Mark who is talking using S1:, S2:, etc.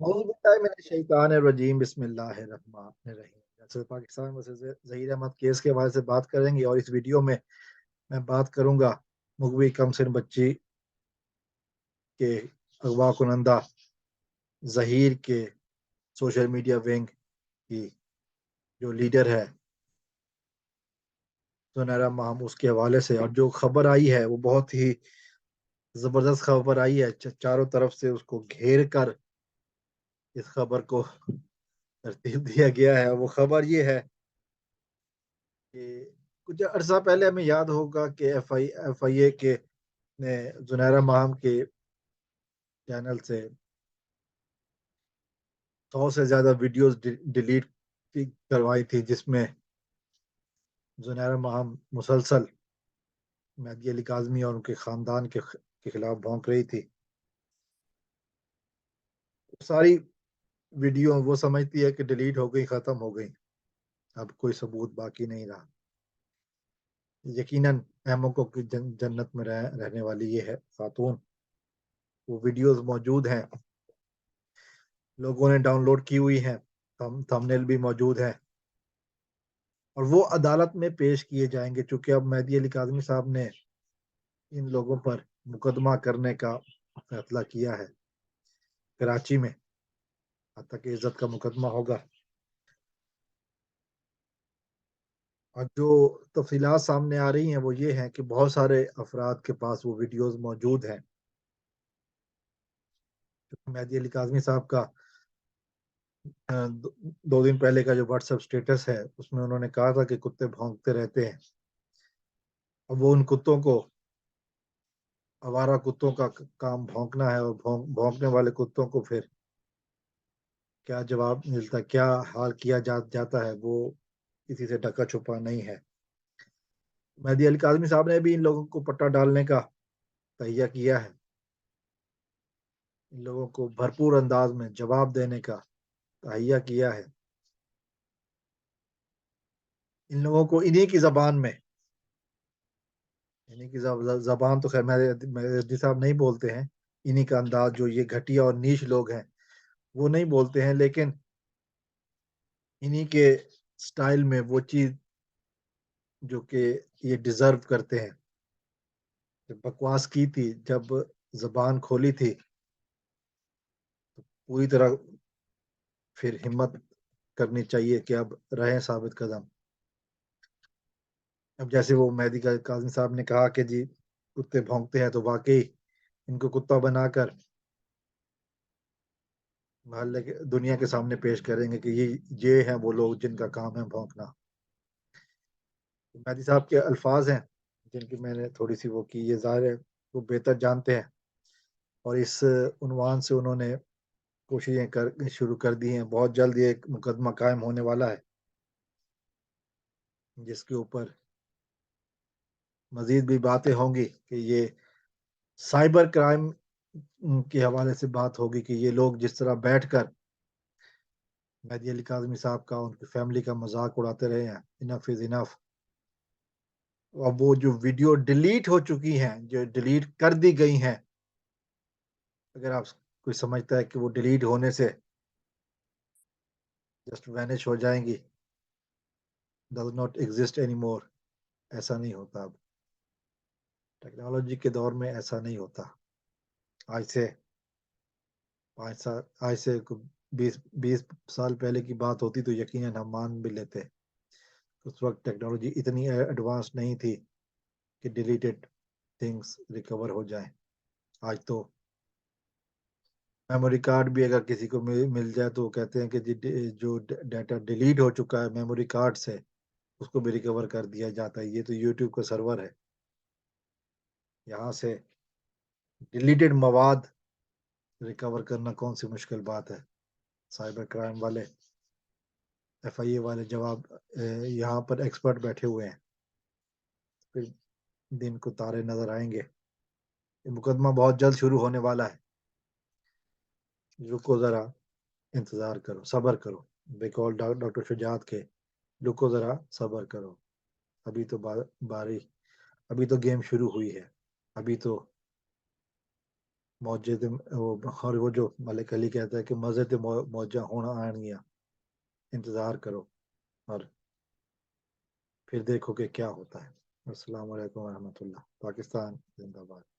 S1: औज़ुबिल्लाहिमिनश्शैतानिर्रजीम बिस्मिल्लाहिर्रहमानिर्रहीम। जैसे Pakistan versus Zaheer Ahmad case के हवाले से बात करेंगे और इस वीडियो में मैं बात करूंगा मुगवी कमसिन बच्ची के अगवा कुनंदा ज़हीर के सोशल मीडिया विंग की जो लीडर है सुनहरा माहम, उसके हवाले से। और जो खबर आई है वो बहुत ही ज़बरदस्त खबर आई है। चारों तरफ से उसको घेर कर इस खबर को तरतीब दिया गया है। वो खबर ये है कि कुछ अरसा पहले हमें याद होगा कि एफ आई ए के ने जुनैरा माहम के चैनल से 100 से ज्यादा वीडियोस डिलीट करवाई थी, जिसमें जुनैरा माहम मुसलसल मेहदी अली काज़मी और उनके खानदान के खिलाफ भौंक रही थी। सारी वीडियो वो समझती है कि डिलीट हो गई, खत्म हो गई, अब कोई सबूत बाकी नहीं रहा। यकीनन अहमकों की जन्नत में रहने वाली ये है खातून। वो वीडियोस मौजूद हैं, लोगों ने डाउनलोड की हुई हैं, थंबनेल भी मौजूद है और वो अदालत में पेश किए जाएंगे। चूंकि अब मेहदी अली काज़मी साहब ने इन लोगों पर मुकदमा करने का फैसला किया है कराची में, हत्या की इज्जत का मुकदमा होगा। और जो तफसीलात सामने आ रही हैं वो ये हैं कि बहुत सारे अफराद के पास वो वीडियोस मौजूद हैं। मेहदी अली काज़मी साहब का दो दिन पहले का जो व्हाट्सएप स्टेटस है उसमें उन्होंने कहा था कि कुत्ते भौंकते रहते हैं। अब वो उन कुत्तों को, आवारा कुत्तों का काम भौंकना है, और भौंकने वाले कुत्तों को फिर क्या जवाब मिलता, क्या हाल किया जाता है, वो किसी से ढका छुपा नहीं है। मेहदी अली काज़मी साहब ने भी इन लोगों को पट्टा डालने का तहिया किया है, इन लोगों को भरपूर अंदाज में जवाब देने का तहिया किया है। इन लोगों को इन्हीं की जबान में, इन्हीं की जबान तो खैर मेहदी साहब नहीं बोलते हैं, इन्हीं का अंदाज, जो ये घटिया और नीच लोग हैं वो नहीं बोलते हैं, लेकिन इन्हीं के स्टाइल में वो चीज जो कि ये डिजर्व करते हैं। जब बकवास की थी, जब जबान खोली थी, पूरी तरह फिर हिम्मत करनी चाहिए कि अब रहें साबित कदम। अब जैसे वो मेहदी काज़मी साहब ने कहा कि जी कुत्ते भौंकते हैं, तो वाकई इनको कुत्ता बनाकर मोहल्ले के, दुनिया के सामने पेश करेंगे कि ये हैं वो लोग जिनका काम है भौंकना। मेहदी साहब के अल्फाज हैं जिनकी मैंने थोड़ी सी वो की, ये ज़ाहिर है वो बेहतर जानते हैं, और इस उन्वान से उन्होंने कोशिशें कर शुरू कर दी हैं। बहुत जल्द ये एक मुकदमा कायम होने वाला है, जिसके ऊपर मजीद भी बातें होंगी कि ये साइबर क्राइम के हवाले से बात होगी कि ये लोग जिस तरह बैठकर मेहदी अली काज़मी साहब का, उनकी फैमिली का मजाक उड़ाते रहे हैं। Enough is enough. अब वो जो वीडियो डिलीट हो चुकी हैं, जो डिलीट कर दी गई हैं, अगर आप कोई समझता है कि वो डिलीट होने से जस्ट वैनिश हो जाएंगी, does not exist any more, ऐसा नहीं होता। अब टेक्नोलॉजी के दौर में ऐसा नहीं होता। आज से 5 साल, आज से 20 20 साल पहले की बात होती तो यकीनन हम मान भी लेते। उस वक्त टेक्नोलॉजी इतनी एडवांस नहीं थी कि डिलीटेड थिंग्स रिकवर हो जाए। आज तो मेमोरी कार्ड भी अगर किसी को मिल जाए तो वो कहते हैं कि जो डाटा डिलीट हो चुका है मेमोरी कार्ड से, उसको भी रिकवर कर दिया जाता है। ये तो यूट्यूब का सर्वर है, यहाँ से डिलीटेड मवाद रिकवर करना कौन सी मुश्किल बात है। साइबर क्राइम वाले, एफआईए वाले जवाब, यहाँ पर एक्सपर्ट बैठे हुए हैं, फिर दिन को तारे नजर आएंगे। ये मुकदमा बहुत जल्द शुरू होने वाला है, रुको जरा, इंतजार करो, सब्र करो। बेकॉल डॉक्टर शुजात के, रुको जरा सब्र करो। अभी तो बारी, अभी तो गेम शुरू हुई है, अभी तो موجے تے اور وہ جو ملک علی کہتا ہے کہ مزے تے موجہ ہونا آن گیا، انتظار کرو اور پھر دیکھو کہ کیا ہوتا ہے۔ السلام علیکم ورحمۃ اللہ۔ پاکستان زندہ باد۔